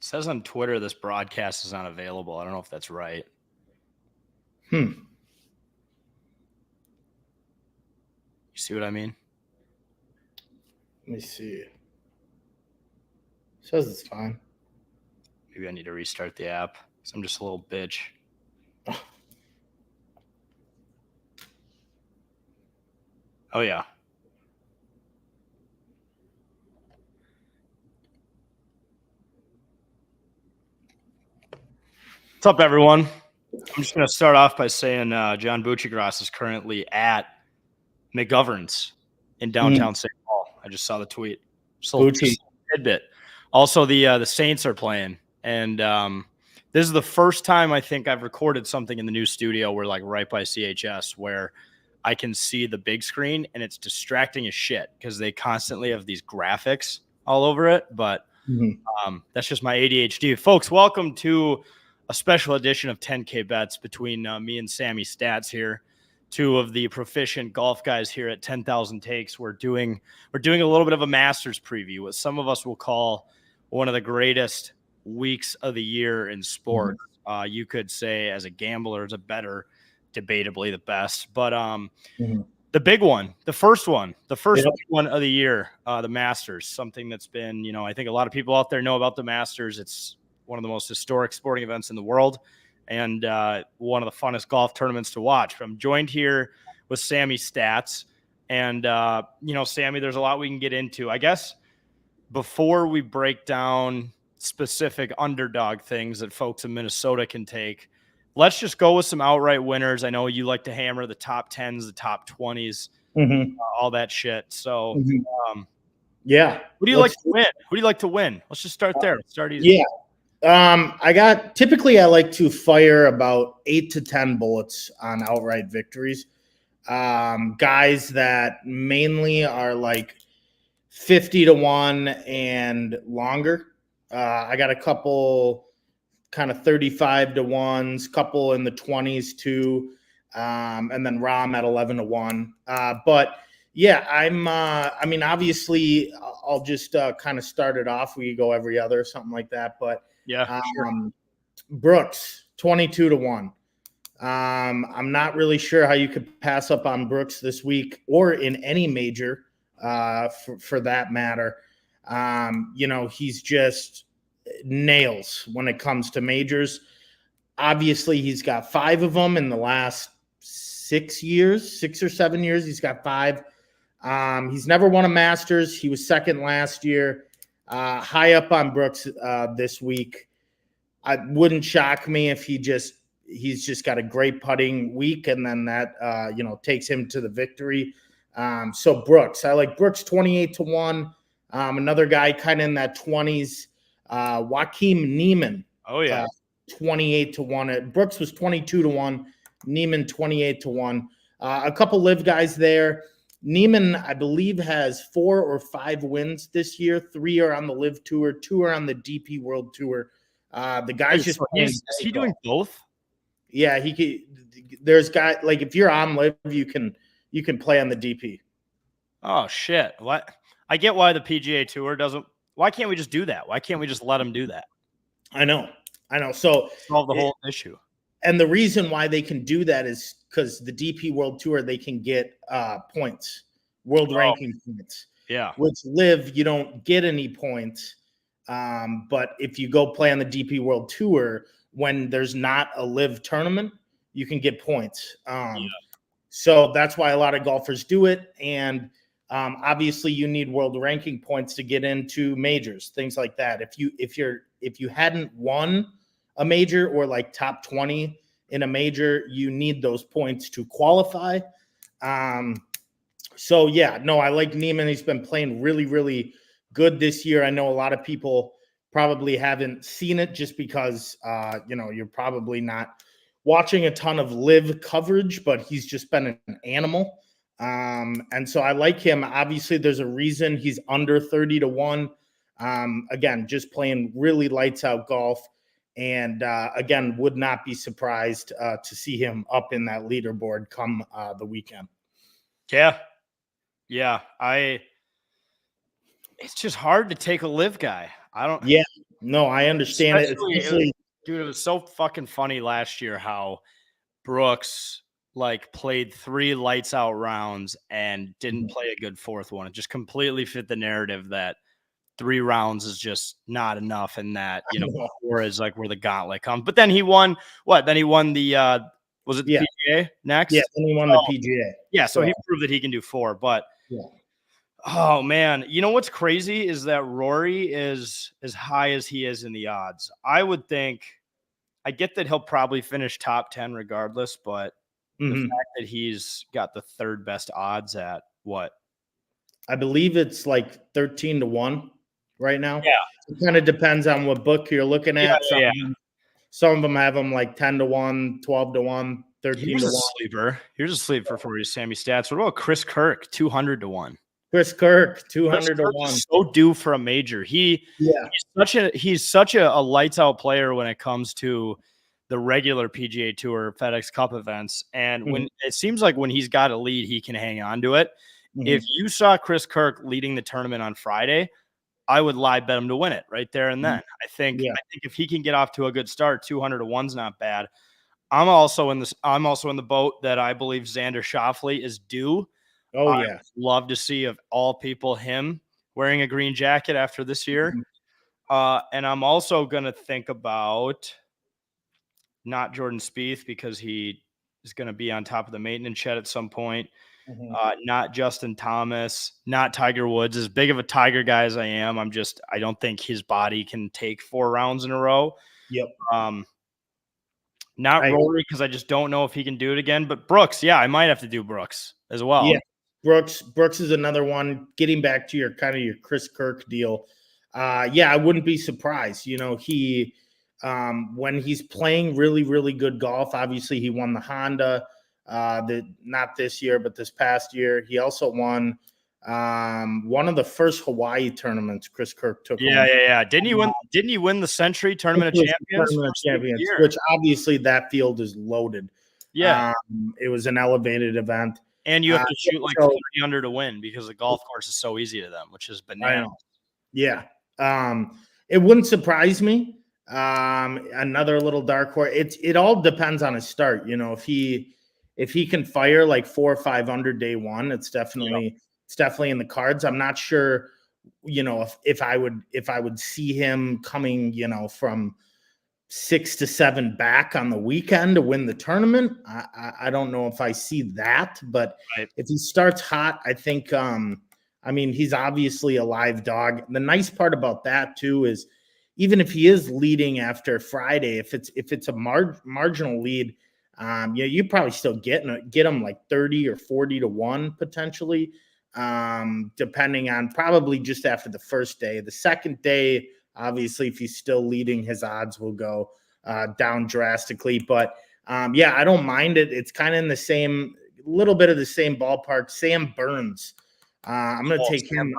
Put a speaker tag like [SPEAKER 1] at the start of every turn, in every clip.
[SPEAKER 1] says on Twitter this broadcast is unavailable. I don't know if that's right.
[SPEAKER 2] You
[SPEAKER 1] see what I mean?
[SPEAKER 2] Let me see. It says it's fine.
[SPEAKER 1] Maybe I need to restart the app because I'm just a little bitch. Oh, yeah. What's up, everyone? I'm just going to start off by saying John Buccigross is currently at McGovern's in downtown St. Paul. I just saw the tweet. Just a little tidbit. Also, the Saints are playing, and this is the first time I think I've recorded something in the new studio where, like, right by CHS, where I can see the big screen, and it's distracting as shit because they constantly have these graphics all over it. But that's just my ADHD. Folks, welcome to a special edition of 10K Bets between me and Sammy Stats here, two of the proficient golf guys here at 10,000 Takes. We're doing a little bit of a Masters preview, what some of us will call one of the greatest weeks of the year in sports. You could say as a gambler, it's a better, debatably the best, but the big one, the first one of the year, the Masters, something that's been, I think a lot of people out there know about the Masters. It's one of the most historic sporting events in the world and one of the funnest golf tournaments to watch. I'm joined here with Sammy Stats. And, Sammy, there's a lot we can get into. I guess before we break down specific underdog things that folks in Minnesota can take, let's just go with some outright winners. I know you like to hammer the top 10s, the top 20s, all that shit. So,
[SPEAKER 2] yeah.
[SPEAKER 1] Who do you like to win? Who do you like to win? Let's just start there. Let's start easy.
[SPEAKER 2] Yeah. Typically I like to fire about 8 to 10 bullets on outright victories. Guys that mainly are like 50 to 1 and longer. I got a couple kind of 35 to 1s, couple in the 20s too. And then Rahm at 11 to 1. But yeah, obviously I'll just kind of start it off. We go every other, something like that. But
[SPEAKER 1] yeah, sure.
[SPEAKER 2] Brooks, 22 to 1. I'm not really sure how you could pass up on Brooks this week or in any major for that matter. He's just nails when it comes to majors. Obviously, he's got 5 of them in the last 6 or 7 years. He's got 5. He's never won a Masters. He was second last year. High up on Brooks this week. It wouldn't shock me if he's just got a great putting week, and then that takes him to the victory. So Brooks, I like Brooks 28 to 1. Another guy kind of in that 20s, Joaquin Niemann.
[SPEAKER 1] Oh yeah,
[SPEAKER 2] 28 to 1. Brooks was 22 to 1. Niemann 28 to 1. A couple live guys there. Niemann, I believe, has 4 or 5 wins this year. 3 are on the Live Tour, 2 are on the DP World Tour. The guy's
[SPEAKER 1] is he doing both?
[SPEAKER 2] Yeah, he could. There's guys like if you're on Live, you can play on the DP.
[SPEAKER 1] Oh shit! What? I get why the PGA Tour doesn't. Why can't we just do that? Why can't we just let them do that?
[SPEAKER 2] I know. So
[SPEAKER 1] solve the whole issue.
[SPEAKER 2] And the reason why they can do that is because the DP World Tour, they can get points, world ranking points.
[SPEAKER 1] Yeah.
[SPEAKER 2] Which Live, you don't get any points. But if you go play on the DP World Tour, when there's not a Live tournament, you can get points. So that's why a lot of golfers do it. And obviously you need world ranking points to get into majors, things like that. If you hadn't won a major or like top 20 in a major, you need those points to qualify. So yeah, no, I like Niemann. He's been playing really, really good this year. I know a lot of people probably haven't seen it just because, you're probably not watching a ton of Live coverage, but he's just been an animal. And so I like him. Obviously there's a reason he's under 30 to 1. Again, just playing really lights out golf. And again, would not be surprised to see him up in that leaderboard come the weekend.
[SPEAKER 1] Yeah. It's just hard to take a Live guy.
[SPEAKER 2] No, I understand it. Especially,
[SPEAKER 1] Dude, it was so fucking funny last year how Brooks like played 3 lights out rounds and didn't play a good 4th one. It just completely fit the narrative that 3 rounds is just not enough, and that, 4 is like where the gauntlet comes. But then he won what? Then he won the was it the PGA next?
[SPEAKER 2] Yeah, then he won the PGA.
[SPEAKER 1] Yeah, so he proved that he can do 4, but oh man, you know what's crazy is that Rory is as high as he is in the odds. I would think, I get that he'll probably finish top 10 regardless, but the fact that he's got the 3rd best odds at what?
[SPEAKER 2] I believe it's like 13 to 1 right now.
[SPEAKER 1] Yeah.
[SPEAKER 2] It kind of depends on what book you're looking at.
[SPEAKER 1] Yeah.
[SPEAKER 2] Some of them have them like 10 to 1, 12 to 1, 13 to 1.
[SPEAKER 1] Sleeper. Here's a sleeper for you, Sammy Stats. What about Chris Kirk, 200 to 1?
[SPEAKER 2] Chris Kirk, 200 to 1.
[SPEAKER 1] So due for a major. He's such a lights out player when it comes to the regular PGA Tour FedEx Cup events. And when it seems like when he's got a lead, he can hang on to it. If you saw Chris Kirk leading the tournament on Friday, I would live bet him to win it right there and then. I think if he can get off to a good start, 200 to 1's not bad. I'm also in the boat that I believe Xander Schauffele is due.
[SPEAKER 2] Oh yeah.
[SPEAKER 1] Love to see, of all people, him wearing a green jacket after this year. And I'm also going to think about not Jordan Spieth, because he is going to be on top of the maintenance shed at some point. Not Justin Thomas, not Tiger Woods. As big of a Tiger guy as I am, I don't think his body can take 4 rounds in a row. Not Rory, because I just don't know if he can do it again. But Brooks, yeah, I might have to do Brooks as well.
[SPEAKER 2] Yeah, Brooks is another one. Getting back to your Chris Kirk deal, I wouldn't be surprised. He when he's playing really, really good golf. Obviously, he won the Honda. Not this year, but this past year. He also won one of the first Hawaii tournaments Chris Kirk took home.
[SPEAKER 1] Didn't he win the Century Tournament of Champions?
[SPEAKER 2] Which obviously that field is loaded. It was an elevated event.
[SPEAKER 1] And you have to shoot like 30 under to win, because the golf course is so easy to them, which is bananas.
[SPEAKER 2] Yeah. It wouldn't surprise me. Another little dark horse. It all depends on his start. If he can fire like 4 or 5 under day one, it's definitely in the cards. I'm not sure, if I would see him coming, from 6 to 7 back on the weekend to win the tournament. I don't know if I see that, but if he starts hot, I think, he's obviously a live dog. The nice part about that too is, even if he is leading after Friday, if it's a marginal lead, you probably still get him like 30 or 40 to 1 potentially, depending on, probably just after the first day. The second day, obviously, if he's still leading, his odds will go down drastically. But I don't mind it. It's kind of in the same, little bit of the same ballpark. Sam Burns, I'm going to take him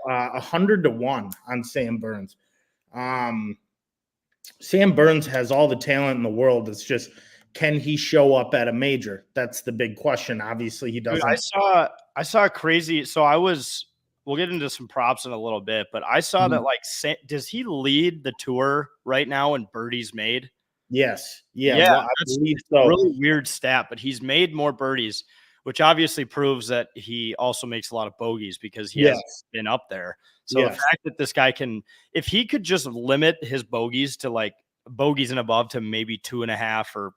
[SPEAKER 2] 100 to 1 on Sam Burns. Sam Burns has all the talent in the world. It's just, can he show up at a major? That's the big question. Obviously, he doesn't.
[SPEAKER 1] Dude, I saw a crazy. So we'll get into some props in a little bit, but I saw that does he lead the tour right now in birdies made?
[SPEAKER 2] Yes. Yeah. I believe so.
[SPEAKER 1] Really weird stat, but he's made more birdies, which obviously proves that he also makes a lot of bogeys, because he has been up there. So the fact that this guy if he could just limit his bogeys to like bogeys and above to maybe 2.5 or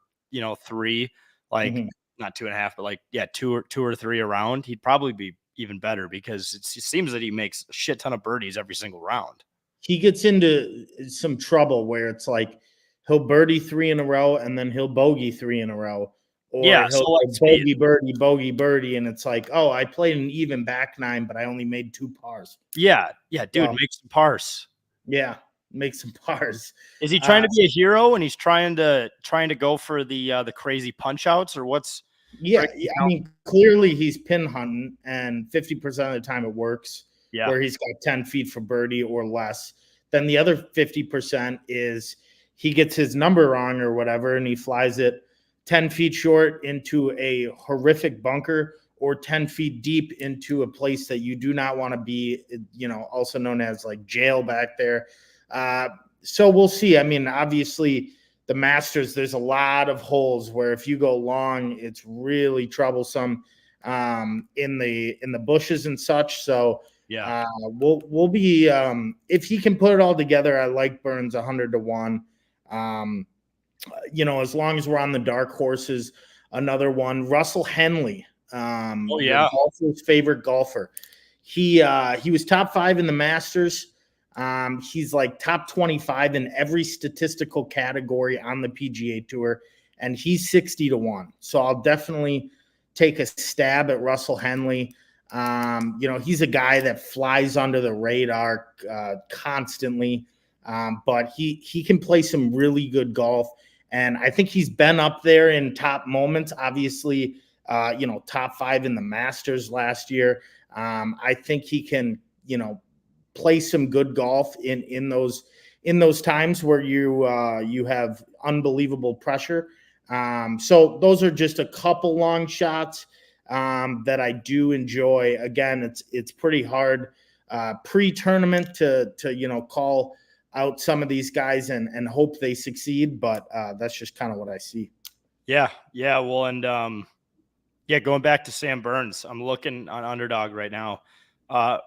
[SPEAKER 1] 3, like not 2.5, but like 2 or 3 around, he'd probably be even better, because it seems that he makes a shit ton of birdies every single round.
[SPEAKER 2] He gets into some trouble where it's like he'll birdie 3 in a row and then he'll bogey 3 in a row. Or he'll bogey birdie, and it's like, oh, I played an even back 9, but I only made 2 pars.
[SPEAKER 1] Yeah, dude, make some pars.
[SPEAKER 2] Yeah, make some pars.
[SPEAKER 1] Is he trying to be a hero, and he's trying to go for the crazy punch outs, or what's?
[SPEAKER 2] Yeah, clearly he's pin hunting, and 50% of the time it works. Yeah, where he's got 10 feet for birdie or less. Then the other 50% is he gets his number wrong or whatever, and he flies it 10 feet short into a horrific bunker, or 10 feet deep into a place that you do not want to be, also known as like jail back there. So we'll see. I mean, obviously, the Masters, there's a lot of holes where if you go long, it's really troublesome in the bushes and such. So
[SPEAKER 1] Yeah.
[SPEAKER 2] we'll be if he can put it all together. I like Burns 100-1. As long as we're on the dark horses, another one, Russell Henley.
[SPEAKER 1] Oh
[SPEAKER 2] Your
[SPEAKER 1] yeah.
[SPEAKER 2] golfer's favorite golfer. He was top 5 in the Masters. He's like top 25 in every statistical category on the PGA Tour, and he's 60-1. So I'll definitely take a stab at Russell Henley. He's a guy that flies under the radar constantly, but he can play some really good golf, and I think he's been up there in top moments. Obviously, top 5 in the Masters last year. I think he can, play some good golf in those times where you have unbelievable pressure. So those are just a couple long shots that I do enjoy. Again, it's pretty hard pre-tournament to call out some of these guys and hope they succeed, but that's just kind of what I see.
[SPEAKER 1] Yeah. Well, and going back to Sam Burns, I'm looking on Underdog right now.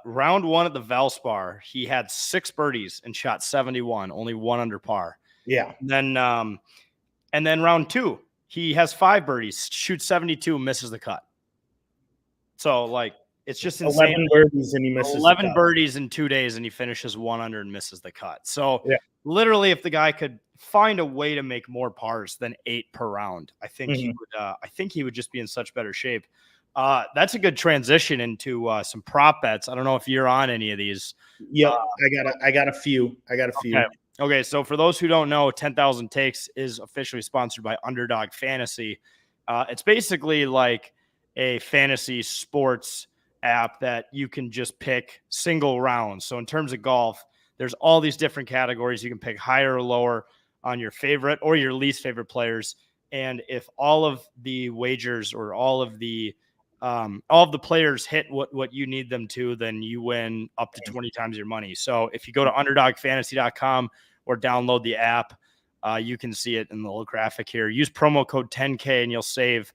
[SPEAKER 1] Round 1 at the Valspar, he had 6 birdies and shot 71, only 1 under par.
[SPEAKER 2] Yeah.
[SPEAKER 1] And then round 2, he has 5 birdies, shoots 72, misses the cut. So like it's just insane.
[SPEAKER 2] 11 birdies and he misses
[SPEAKER 1] 11 birdies in 2 days and he finishes 1 under and misses the cut. So literally, if the guy could find a way to make more pars than 8 per round, I think he would. I think he would just be in such better shape. That's a good transition into some prop bets. I don't know if you're on any of these.
[SPEAKER 2] Yeah, I got a few.
[SPEAKER 1] Okay. So for those who don't know, 10,000 Takes is officially sponsored by Underdog Fantasy. It's basically like a fantasy sports app that you can just pick single rounds. So in terms of golf, there's all these different categories. You can pick higher or lower on your favorite or your least favorite players. And if all of the wagers or all of the players hit what you need them to, then you win up to 20 times your money. So if you go to underdogfantasy.com or download the app, you can see it in the little graphic here. Use promo code 10K and you'll save,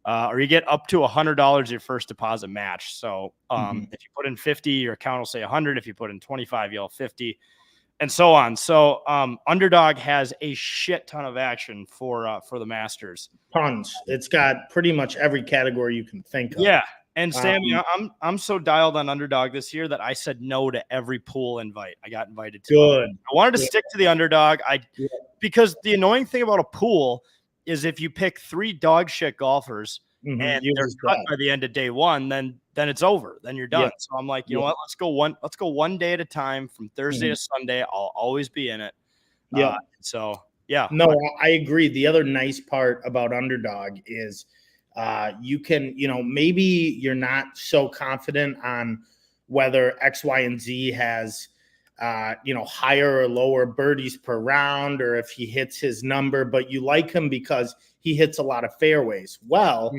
[SPEAKER 1] or you get up to $100 your first deposit match. So if you put in 50, your account will say 100. If you put in 25, you'll have 50. And so on. So Underdog has a shit ton of action for the Masters.
[SPEAKER 2] Tons. It's got pretty much every category you can think of.
[SPEAKER 1] Yeah. And Sammy, I'm so dialed on Underdog this year that I said no to every pool invite I got invited to.
[SPEAKER 2] Good.
[SPEAKER 1] I wanted to stick to the Underdog. Because the annoying thing about a pool is if you pick 3 dog shit golfers and they're cut by the end of day 1, then it's over. Then you're done. Yeah. So I'm like, you know what? Let's go one day at a time from Thursday to Sunday. I'll always be in it.
[SPEAKER 2] Yeah. No, I agree. The other nice part about Underdog is you can, maybe you're not so confident on whether X, Y, and Z has higher or lower birdies per round, or if he hits his number, but you like him because he hits a lot of fairways. Well,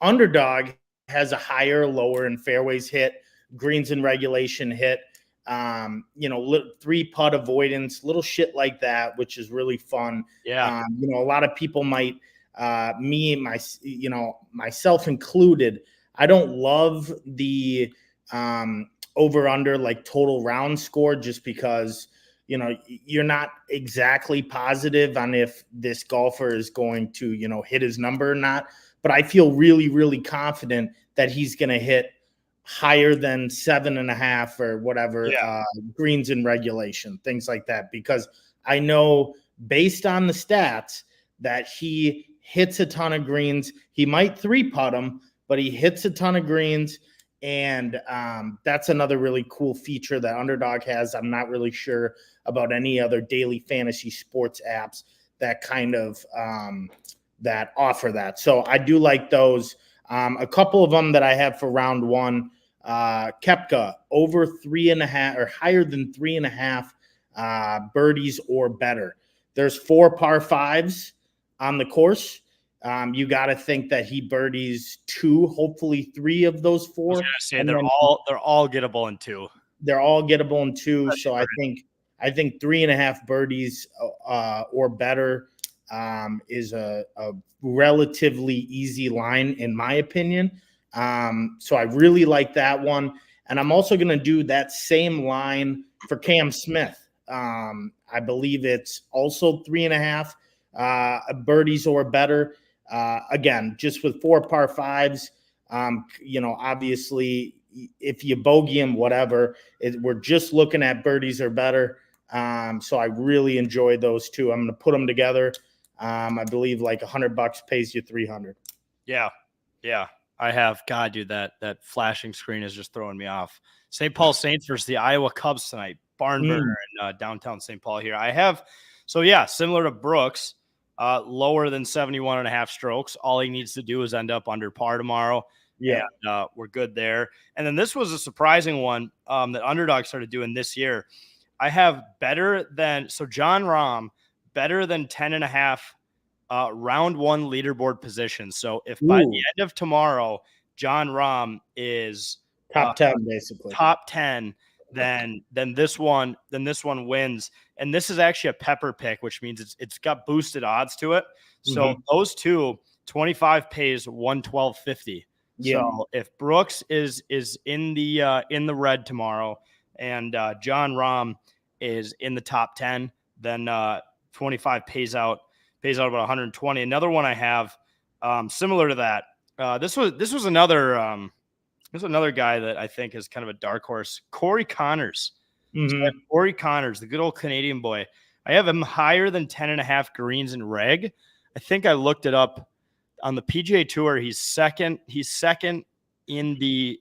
[SPEAKER 2] Underdog has a higher, lower, and fairways hit, greens in regulation hit, 3-putt avoidance, little shit like that, which is really fun.
[SPEAKER 1] Yeah.
[SPEAKER 2] A lot of people might, myself included, I don't love the over under like total round score, just because you're not exactly positive on if this golfer is going to hit his number or not, but I feel really, really confident that he's going to hit higher than 7.5 or whatever greens in regulation, things like that, because I know based on the stats that he hits a ton of greens. He might 3-putt them, but he hits a ton of greens. And that's another really cool feature that Underdog has. I'm not really sure about any other daily fantasy sports apps that kind of that offer that. So I do like those. A couple of them that I have for round 1, Koepka over 3.5 or higher than 3.5 birdies or better. There's 4 par 5s on the course. You got to think that he birdies 2, hopefully 3 of those 4.
[SPEAKER 1] They're all gettable in 2.
[SPEAKER 2] They're all gettable in 2. So I I think 3.5 birdies or better is a relatively easy line, in my opinion. So I really like that one. And I'm also going to do that same line for Cam Smith. I believe it's also 3.5 birdies or better. Again, just with 4 par fives. Obviously, if you bogey him, whatever, we're just looking at birdies or better. So I really enjoy those two. I'm going to put them together. I believe like $100 pays you 300.
[SPEAKER 1] Yeah. I have. God, dude, that flashing screen is just throwing me off. St. Paul Saints versus the Iowa Cubs tonight. Barn burner in downtown St. Paul here. I have. So yeah, similar to Brooks, lower than 71.5 strokes. All he needs to do is end up under par tomorrow.
[SPEAKER 2] Yeah.
[SPEAKER 1] And, we're good there. And then this was a surprising one that Underdog started doing this year. I have Jon Rahm, better than 10.5 round one leaderboard position. So if by the end of tomorrow, Jon Rahm is
[SPEAKER 2] top 10, basically
[SPEAKER 1] top 10, then this one wins. And this is actually a pepper pick, which means it's got boosted odds to it. So those two, 25 pays 112.50.
[SPEAKER 2] Yeah.
[SPEAKER 1] So if Brooks is in the red tomorrow and Jon Rahm is in the top 10, then 25 pays out about 120. Another one I have similar to that. This was another guy that I think is kind of a dark horse. Corey Connors. So Corey Connors, the good old Canadian boy. I have him higher than 10.5 greens in reg. I think I looked it up on the PGA Tour. He's second in the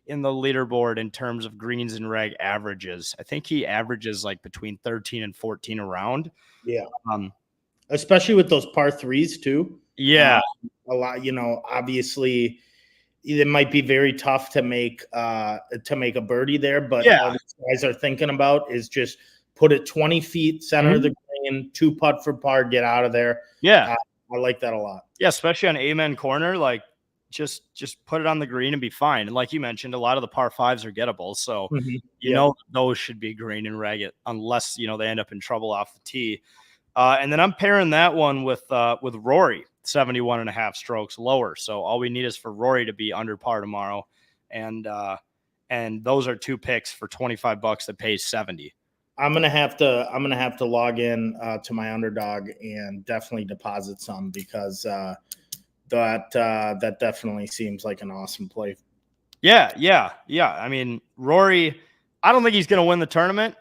[SPEAKER 1] leaderboard in terms of greens and reg averages. I think he averages like between 13 and 14 a round.
[SPEAKER 2] Yeah. Especially with those par threes too.
[SPEAKER 1] Yeah.
[SPEAKER 2] A lot, obviously it might be very tough to make a birdie there, but all these guys are thinking about is just put it 20 feet center of the green, 2 putt for par, get out of there.
[SPEAKER 1] Yeah.
[SPEAKER 2] I like that a lot.
[SPEAKER 1] Yeah. Especially on Amen corner, like just put it on the green and be fine. And like you mentioned, a lot of the par fives are gettable. So, those should be green and reg unless, they end up in trouble off the tee. And then I'm pairing that one with Rory, 71.5 strokes lower. So all we need is for Rory to be under par tomorrow. And those are 2 picks for $25 that pays 70.
[SPEAKER 2] I'm gonna have to log in to my Underdog and definitely deposit some because that definitely seems like an awesome play.
[SPEAKER 1] Yeah. I mean, Rory, I don't think he's gonna win the tournament.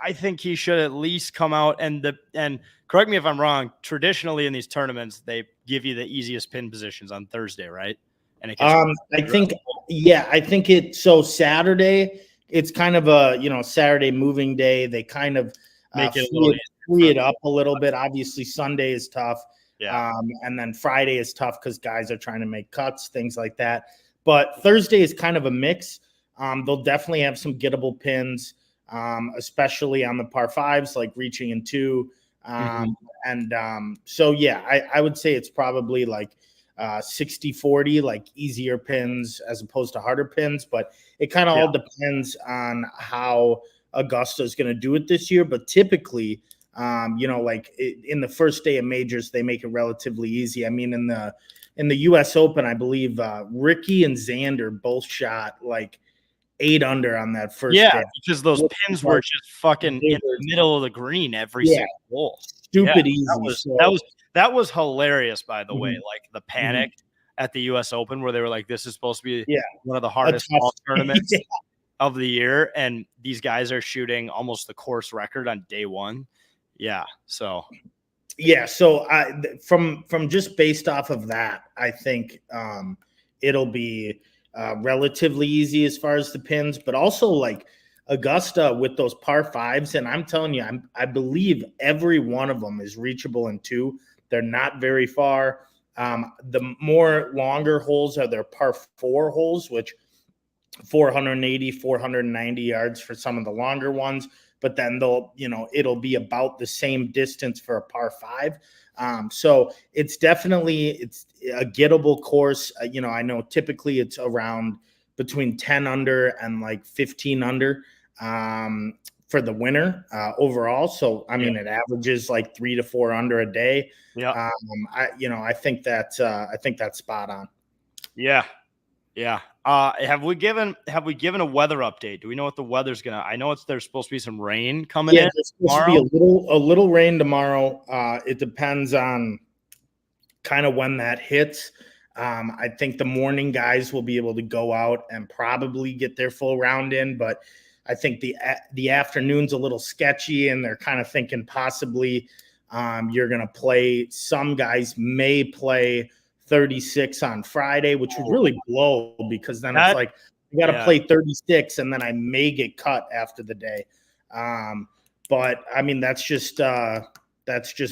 [SPEAKER 1] I think he should at least come out and correct me if I'm wrong. Traditionally in these tournaments, they give you the easiest pin positions on Thursday, right? And it
[SPEAKER 2] I think it's so Saturday. It's kind of a Saturday moving day. They kind of
[SPEAKER 1] make it
[SPEAKER 2] free it up a little bit. Obviously, Sunday is tough.
[SPEAKER 1] Yeah.
[SPEAKER 2] And then Friday is tough because guys are trying to make cuts, things like that. But Thursday is kind of a mix. They'll definitely have some gettable pins. Especially on the par fives, like reaching in 2. So yeah, I would say it's probably like 60-40, like easier pins as opposed to harder pins, but it kind of all depends on how Augusta is going to do it this year. But typically, in the first day of majors, they make it relatively easy. I mean, in the U.S. Open, I believe Ricky and Xander both shot like 8 under on that first day.
[SPEAKER 1] Because those pins were just fucking in the middle of the green every single hole.
[SPEAKER 2] Stupid easy.
[SPEAKER 1] That was hilarious, by the way. Like the panic at the U.S. Open where they were like, this is supposed to be one of the hardest golf tournaments of the year, and these guys are shooting almost the course record on day one. Yeah. So from just based off of that, I think it'll be relatively easy as far as the pins, but also like Augusta with those par fives. And I'm telling you, I believe every one of them is reachable in 2. They're not very far. The more longer holes are their par 4 holes, which 480, 490 yards for some of the longer ones, but then it'll be about the same distance for a par 5. So it's definitely a gettable course. I know typically it's around between 10 under and like 15 under
[SPEAKER 2] for the winner overall. So I mean, it averages like 3 to 4 under a day.
[SPEAKER 1] Yeah.
[SPEAKER 2] I think that's spot on.
[SPEAKER 1] Yeah. Yeah. Have we given a weather update? Do we know what the weather's gonna? I know there's supposed to be some rain coming in.
[SPEAKER 2] There's supposed to be a little rain tomorrow. It depends on kind of when that hits. I think the morning guys will be able to go out and probably get their full round in, but I think the afternoon's a little sketchy, and they're kind of thinking possibly you're going to play. Some guys may play 36 on Friday, which would really blow, because then it's like you got to play 36, and then I may get cut after the day. But I mean, that's just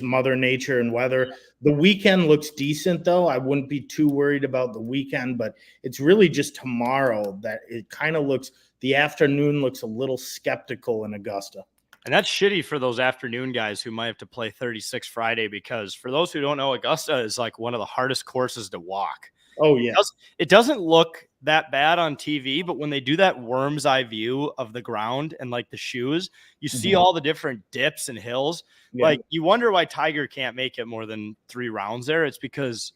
[SPEAKER 2] Mother Nature and weather. The weekend looks decent, though. I wouldn't be too worried about the weekend, but it's really just tomorrow that it kind of looks. The afternoon looks a little skeptical in Augusta.
[SPEAKER 1] And that's shitty for those afternoon guys who might have to play 36 Friday, because for those who don't know, Augusta is like one of the hardest courses to walk.
[SPEAKER 2] Oh, yeah.
[SPEAKER 1] It doesn't look that bad on TV, but when they do that worm's eye view of the ground and like the shoes, you see all the different dips and hills. Yeah. Like, you wonder why Tiger can't make it more than 3 rounds there. It's because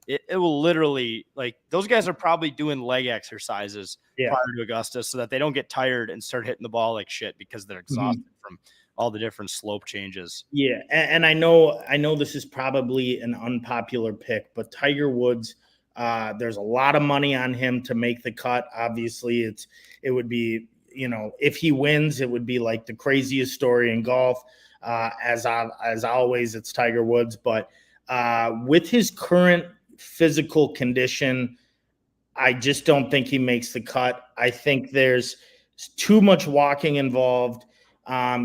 [SPEAKER 1] it will literally, like, those guys are probably doing leg exercises prior to Augusta so that they don't get tired and start hitting the ball like shit because they're exhausted from all the different slope changes.
[SPEAKER 2] Yeah. And I know this is probably an unpopular pick, but Tiger Woods, there's a lot of money on him to make the cut. Obviously, it would be, if he wins, it would be like the craziest story in golf. As always, it's Tiger Woods. But with his current physical condition, I just don't think he makes the cut. I think there's too much walking involved.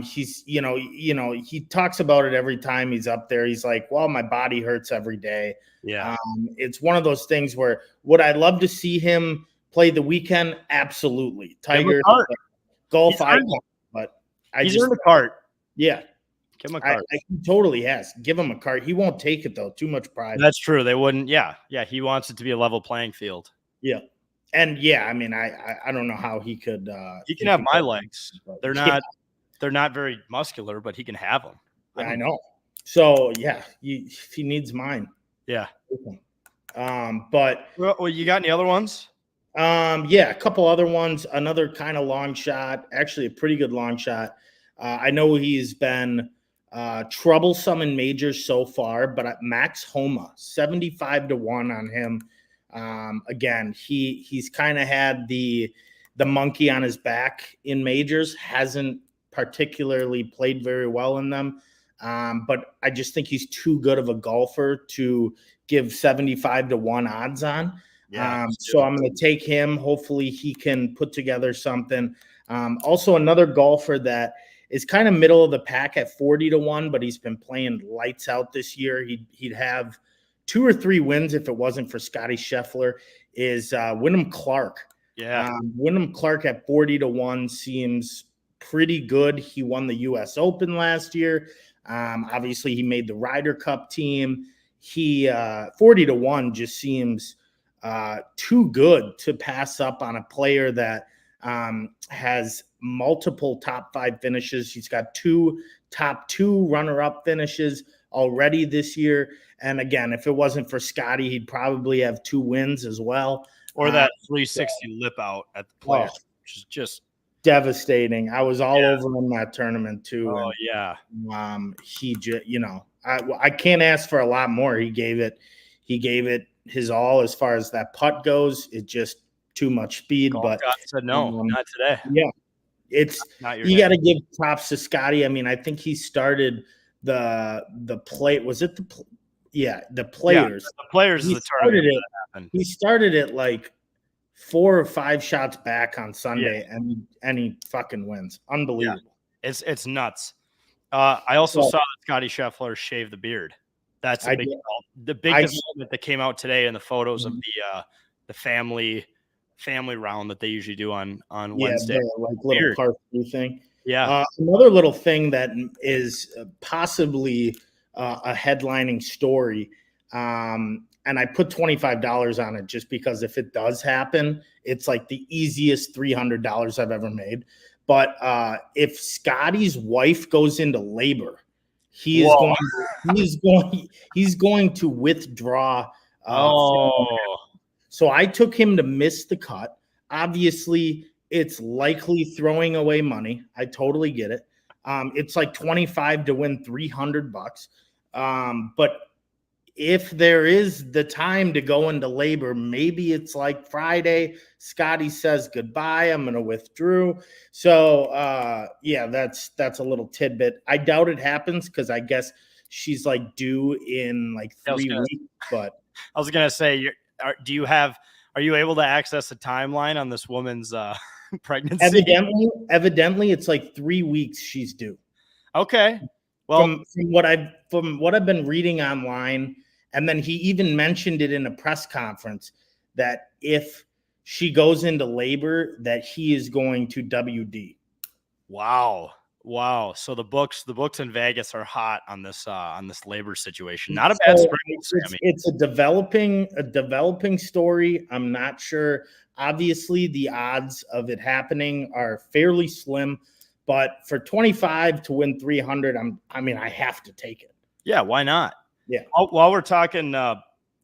[SPEAKER 2] He's, he talks about it every time he's up there. He's like, well, my body hurts every day.
[SPEAKER 1] Yeah.
[SPEAKER 2] It's one of those things where, would I love to see him play the weekend? Absolutely. Tiger, golf, but
[SPEAKER 1] he's earned a cart.
[SPEAKER 2] Yeah.
[SPEAKER 1] Give him a cart.
[SPEAKER 2] He totally has. Give him a cart. He won't take it, though. Too much pride.
[SPEAKER 1] That's true. They wouldn't. Yeah. Yeah. He wants it to be a level playing field.
[SPEAKER 2] Yeah. And I mean, I don't know how he could.
[SPEAKER 1] He can have my legs. They're not very muscular, but he can have them.
[SPEAKER 2] I know. So if he needs mine.
[SPEAKER 1] Yeah.
[SPEAKER 2] But
[SPEAKER 1] you got any other ones?
[SPEAKER 2] A couple other ones. Another kind of long shot, actually a pretty good long shot. I know he's been troublesome in majors so far, but Max Homa, 75 to 1 on him. Again, he's kind of had the monkey on his back in majors, hasn't particularly played very well in them. But I just think he's too good of a golfer to give 75 to 1 odds on. So I'm going to take him. Hopefully he can put together something. Also another golfer that is kind of middle of the pack at 40 to 1, but he's been playing lights out this year. He'd have 2 or 3 wins if it wasn't for Scotty Scheffler, is Wyndham Clark.
[SPEAKER 1] Yeah.
[SPEAKER 2] Wyndham Clark at 40 to 1 seems pretty good. He won the US Open last year. Obviously he made the Ryder Cup team. He 40 to 1 just seems too good to pass up on a player that has multiple top 5 finishes. He's got 2 top 2 runner-up finishes already this year. And again, if it wasn't for Scotty, he'd probably have 2 wins as well.
[SPEAKER 1] Or that 360 lip out at the Players, which is just
[SPEAKER 2] devastating. I was all over in that tournament too.
[SPEAKER 1] Oh, yeah.
[SPEAKER 2] He just, I can't ask for a lot more. He gave it his all as far as that putt goes. It just too much speed. But
[SPEAKER 1] God said no, not today.
[SPEAKER 2] Yeah, you got to give props to Scotty. I mean, I think he started the play. Was it the Players?
[SPEAKER 1] Yeah, the Players is the tournament.
[SPEAKER 2] He started it like 4 or 5 shots back on Sunday, and he fucking wins. Unbelievable.
[SPEAKER 1] Yeah. It's nuts. I also saw that Scotty Scheffler shave the beard. That's the big development that came out today in the photos of the family round that they usually do on Wednesday.
[SPEAKER 2] Like little party thing.
[SPEAKER 1] Yeah.
[SPEAKER 2] Another little thing that is possibly a headlining story. And I put $25 on it just because if it does happen, it's like the easiest $300 I've ever made. But if Scotty's wife goes into labor, he's going to withdraw. So I took him to miss the cut. Obviously, it's likely throwing away money. I totally get it. It's like 25 to win $300. But if there is the time to go into labor, maybe it's like Friday. Scotty says goodbye. I'm going to withdraw. So yeah, that's a little tidbit. I doubt it happens because I guess she's like due in like 3 weeks. But
[SPEAKER 1] I was gonna say, are you able to access a timeline on this woman's pregnancy?
[SPEAKER 2] Evidently, it's like 3 weeks she's due.
[SPEAKER 1] Okay. Well,
[SPEAKER 2] from what I've been reading online, and then he even mentioned it in a press conference that if she goes into labor, that he is going to WD.
[SPEAKER 1] Wow. So the books in Vegas are hot on this labor situation. Not a bad spring, Sammy.
[SPEAKER 2] It's a developing story. I'm not sure. Obviously, the odds of it happening are fairly slim, but for 25 to win 300, I have to take it.
[SPEAKER 1] Yeah, why not?
[SPEAKER 2] Yeah.
[SPEAKER 1] While we're talking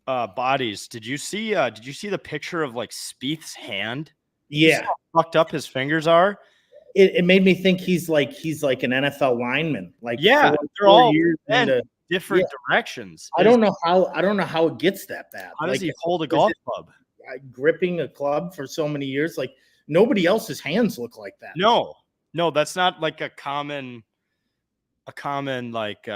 [SPEAKER 1] bodies, did you see the picture of like Spieth's hand?
[SPEAKER 2] Yeah.
[SPEAKER 1] How fucked up his fingers are.
[SPEAKER 2] It made me think he's like an NFL lineman. Like,
[SPEAKER 1] yeah, they're all in different directions.
[SPEAKER 2] I don't know how it gets that bad.
[SPEAKER 1] How does he hold a golf club?
[SPEAKER 2] Gripping a club for so many years, like nobody else's hands look like that.
[SPEAKER 1] No, that's not like a common like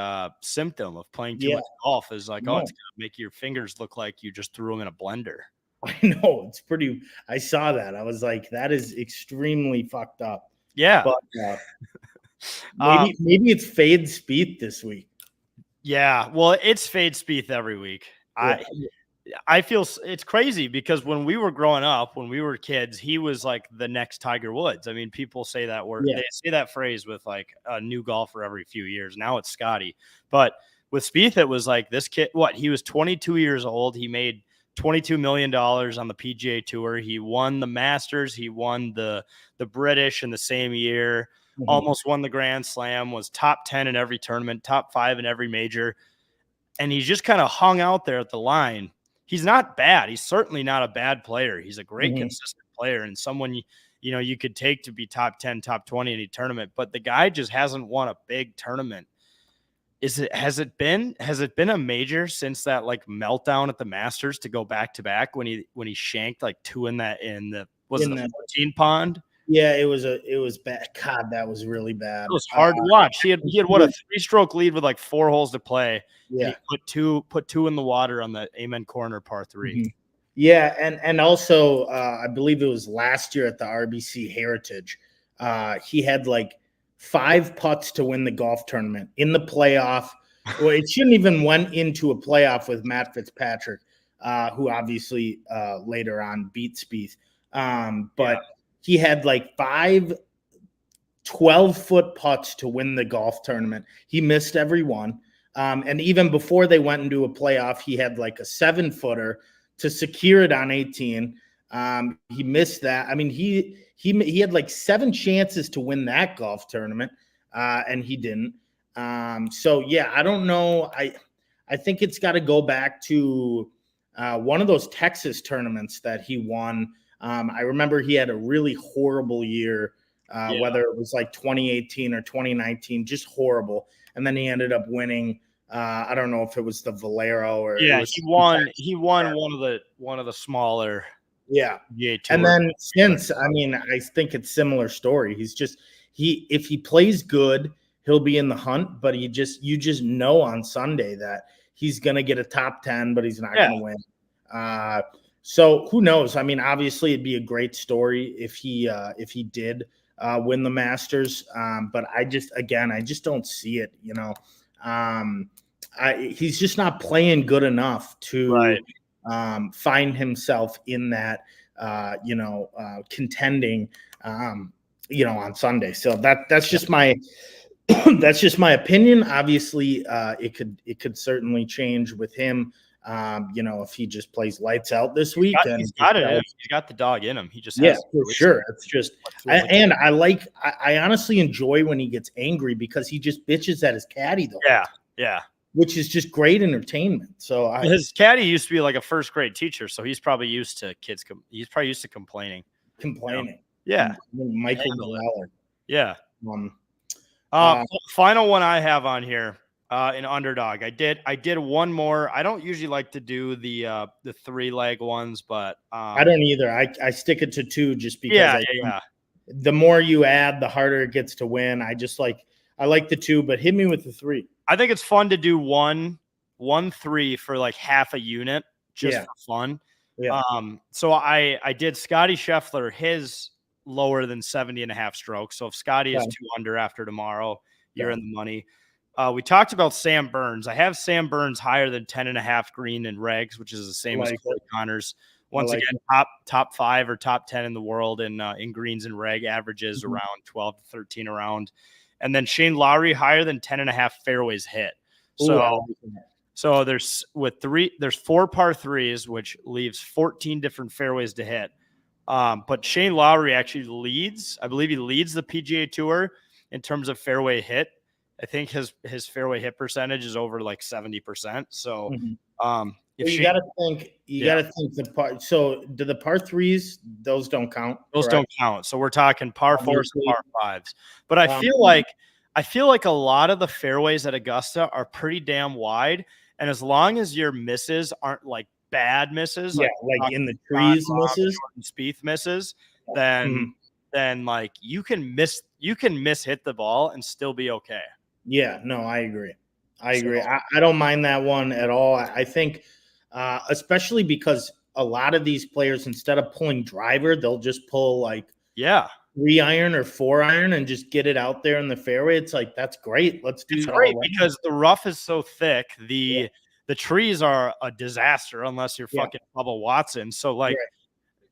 [SPEAKER 1] symptom of playing too much golf. Is like, it's gonna make your fingers look like you just threw them in a blender.
[SPEAKER 2] I know, it's pretty. I saw that. I was like, that is extremely fucked up.
[SPEAKER 1] Yeah,
[SPEAKER 2] but maybe it's fade Spieth this week.
[SPEAKER 1] Yeah, well, it's fade Spieth every week. Yeah. I feel it's crazy because when we were growing up, when we were kids, he was like the next Tiger Woods. I mean, people say that word, they say that phrase with like a new golfer every few years. Now it's Scotty, but with Spieth, it was like this kid. He was 22 years old. He made $22 million on the PGA Tour. He won the Masters. He won the British in the same year. Mm-hmm. Almost won the Grand Slam. Was top 10 in every tournament. Top 5 in every major. And he's just kind of hung out there at the line. He's not bad. He's certainly not a bad player. He's a great consistent player and someone you could take to be top 10, top 20 in any tournament. But the guy just hasn't won a big tournament. Has it been a major since that like meltdown at the Masters to go back to back when he shanked like 2 in the 14 pond?
[SPEAKER 2] Yeah, it was bad. God, that was really bad.
[SPEAKER 1] It was hard to watch. He had what, a 3-stroke lead with like 4 holes to play. Yeah, and he put two in the water on the Amen Corner par 3.
[SPEAKER 2] Mm-hmm. Yeah, and also I believe it was last year at the RBC Heritage. He had like 5 putts to win the golf tournament in the playoff. Well, it shouldn't even went into a playoff with Matt Fitzpatrick, who obviously later on beat Spieth. But he had like 5 12-foot putts to win the golf tournament. He missed every one. And even before they went into a playoff, he had like a 7-footer to secure it on 18. He missed that. I mean, he had like 7 chances to win that golf tournament, and he didn't. So yeah, I don't know. I think it's got to go back to one of those Texas tournaments that he won. I remember he had a really horrible year, whether it was like 2018 or 2019, just horrible. And then he ended up winning. I don't know if it was the Valero or
[SPEAKER 1] he won. He won one of the smaller.
[SPEAKER 2] Yeah. And then since, I mean, I think it's similar story. If he plays good, he'll be in the hunt, but you just know on Sunday that he's going to get a top 10, but he's not going to win. So who knows? I mean, obviously it'd be a great story if he did win the Masters. But I just don't see it, he's just not playing good enough to find himself in that, contending, on Sunday. So that's just my opinion. Obviously, it could certainly change with him If he just plays lights out this week.
[SPEAKER 1] He's got it. He's got the dog in him. He just
[SPEAKER 2] for sure. It's just, and I honestly enjoy when he gets angry because he just bitches at his caddy though.
[SPEAKER 1] Yeah.
[SPEAKER 2] Which is just great entertainment. So
[SPEAKER 1] his caddy used to be like a first grade teacher, so he's probably used to kids. He's probably used to complaining. Yeah.
[SPEAKER 2] Michael Miller.
[SPEAKER 1] Yeah. Final one I have on here. In underdog, I did one more. I don't usually like to do the 3-leg ones, but
[SPEAKER 2] I don't either. I stick it to 2 just because the more you add, the harder it gets to win. I like the 2, but hit me with the 3.
[SPEAKER 1] I think it's fun to do 1-3 for like half a unit just for fun.
[SPEAKER 2] Yeah.
[SPEAKER 1] So I did Scotty Scheffler, his lower than 70.5 strokes. So if Scotty is 2 under after tomorrow, you're in the money. We talked about Sam Burns. I have Sam Burns higher than 10.5 green and regs, which is the same as Corey Connors. Once again, top 5 or top 10 in the world in greens and reg, averages around 12 to 13 around. And then Shane Lowry higher than 10.5 fairways hit. So there's 4 par 3s, which leaves 14 different fairways to hit. But Shane Lowry actually leads. I believe he leads the PGA Tour in terms of fairway hit. I think his fairway hit percentage is over like 70%. So,
[SPEAKER 2] you got to think the par. So do the par 3s? Those don't count.
[SPEAKER 1] Those don't count. So we're talking par 4s and par 5s. But I feel like a lot of the fairways at Augusta are pretty damn wide, and as long as your misses aren't like bad misses,
[SPEAKER 2] like in the trees misses,
[SPEAKER 1] Spieth misses, then like you can miss hit the ball and still be okay.
[SPEAKER 2] Yeah, no, I agree. I don't mind that one at all. I think, especially because a lot of these players, instead of pulling driver, they'll just pull 3-iron or 4-iron and just get it out there in the fairway. It's like, that's great. Let's do that.
[SPEAKER 1] Great because the rough is so thick. The trees are a disaster unless you're fucking Bubba Watson. So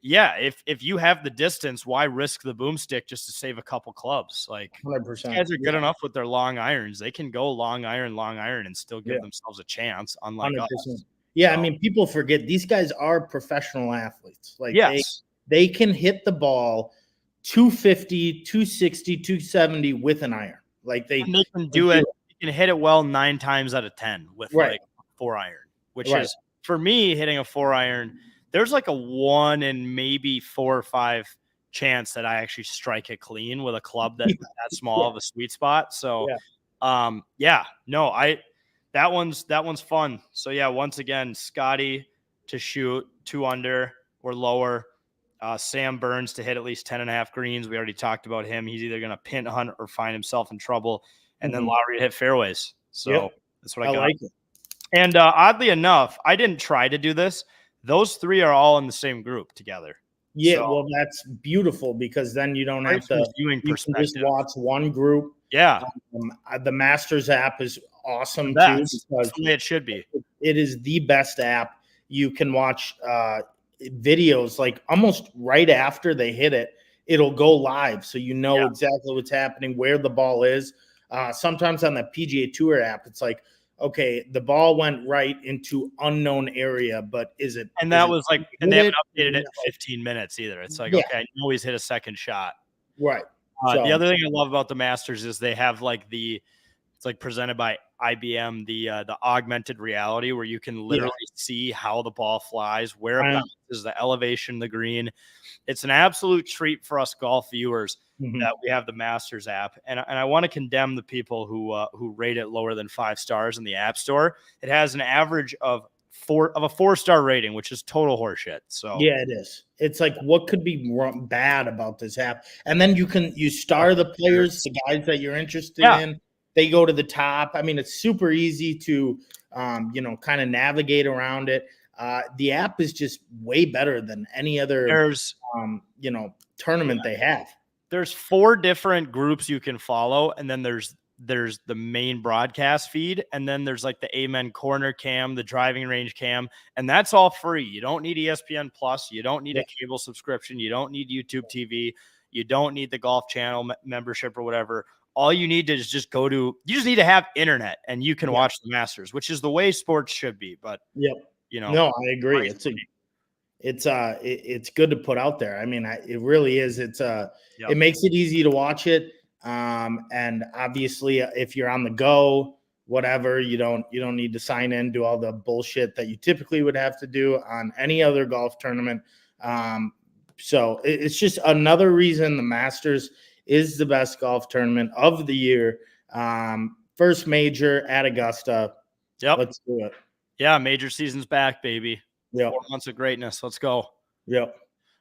[SPEAKER 1] if you have the distance, why risk the boomstick just to save a couple clubs? Like
[SPEAKER 2] 100%.
[SPEAKER 1] Guys are good enough with their long irons. They can go long iron, and still give themselves a chance, unlike
[SPEAKER 2] 100%.
[SPEAKER 1] us.
[SPEAKER 2] Yeah, I mean, people forget these guys are professional athletes. Like they can hit the ball 250, 260, 270 with an iron. Like they
[SPEAKER 1] can do it. You can hit it well 9 times out of 10 with like 4-iron, which is for me hitting a 4-iron. There's like a 1 in maybe 4 or 5 chance that I actually strike it clean with a club that's that small of a sweet spot. So, that one's fun. So once again, Scotty to shoot 2 under or lower, Sam Burns to hit at least 10.5 greens. We already talked about him. He's either going to pin hunt or find himself in trouble, and then Lowry to hit fairways. So that's what I got.
[SPEAKER 2] Like it.
[SPEAKER 1] And oddly enough, I didn't try to do this. Those 3 are all in the same group together.
[SPEAKER 2] Yeah, so, well, that's beautiful because then you don't have to you can just watch one group.
[SPEAKER 1] Yeah.
[SPEAKER 2] The Masters app is awesome too.
[SPEAKER 1] That's the way it should be.
[SPEAKER 2] It is the best app. You can watch videos like almost right after they hit it. It'll go live, so you know exactly what's happening, where the ball is. Sometimes on the PGA Tour app, it's like, okay, the ball went right into unknown area, but is it?
[SPEAKER 1] And that was like, and they haven't updated it in 15 minutes either. It's like, okay, I know he's hit a second shot.
[SPEAKER 2] Right.
[SPEAKER 1] The other thing I love about the Masters is they have like it's like presented by IBM, the augmented reality where you can literally see how the ball flies, where it bounces, the elevation, the green. It's an absolute treat for us golf viewers that we have the Masters app. And I want to condemn the people who rate it lower than 5 stars in the App Store. It has an average of a 4-star rating, which is total horseshit. So
[SPEAKER 2] yeah, it is. It's like, what could be bad about this app? And then you star the players, the guys that you're interested in. They go to the top. I mean, it's super easy to, kind of navigate around it. The app is just way better than any other, tournament they have.
[SPEAKER 1] There's 4 different groups you can follow, and then there's the main broadcast feed, and then there's like the Amen Corner cam, the driving range cam, and that's all free. You don't need ESPN Plus. You don't need a cable subscription. You don't need YouTube TV. You don't need the Golf Channel membership or whatever. All you need to is just you just need to have internet, and you can watch the Masters, which is the way sports should be. But you know.
[SPEAKER 2] No, I agree. It's good to put out there. I mean, it really is. It makes it easy to watch it. And obviously, if you're on the go, whatever, you don't need to sign in, do all the bullshit that you typically would have to do on any other golf tournament. So it's just another reason the Masters is the best golf tournament of the year. First major at Augusta.
[SPEAKER 1] Yep.
[SPEAKER 2] Let's do it.
[SPEAKER 1] Yeah, major season's back, baby.
[SPEAKER 2] Yep.
[SPEAKER 1] 4 months of greatness. Let's go.
[SPEAKER 2] Yep.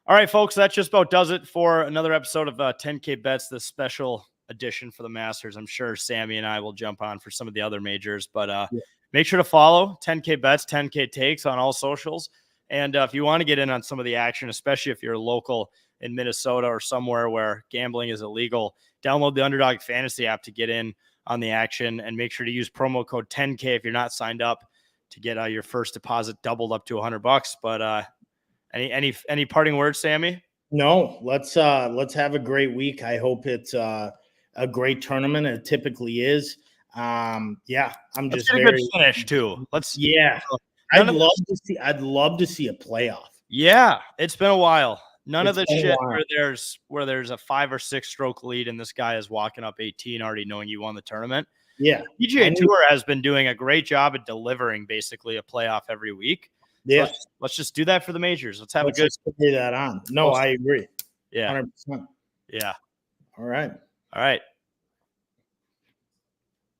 [SPEAKER 1] All right, folks, that just about does it for another episode of 10K Bets, this special edition for the Masters. I'm sure Sammy and I will jump on for some of the other majors, but make sure to follow 10K Bets, 10K Takes on all socials. And if you want to get in on some of the action, especially if you're local in Minnesota or somewhere where gambling is illegal, download the Underdog Fantasy app to get in on the action, and make sure to use promo code 10K if you're not signed up to get your first deposit doubled up to $100. But any parting words, Sammy?
[SPEAKER 2] No, let's have a great week. I hope it's a great tournament. It typically is. I'm just
[SPEAKER 1] very good finish too.
[SPEAKER 2] I'd love to see a playoff.
[SPEAKER 1] Yeah, it's been a while. None of the shit where there's a 5 or 6 stroke lead and this guy is walking up 18 already knowing you won the tournament.
[SPEAKER 2] Yeah.
[SPEAKER 1] PGA Tour has been doing a great job at delivering basically a playoff every week.
[SPEAKER 2] Yeah.
[SPEAKER 1] So let's just do that for the majors. Let's
[SPEAKER 2] put that on. No, I agree.
[SPEAKER 1] Yeah.
[SPEAKER 2] 100%.
[SPEAKER 1] Yeah.
[SPEAKER 2] All right.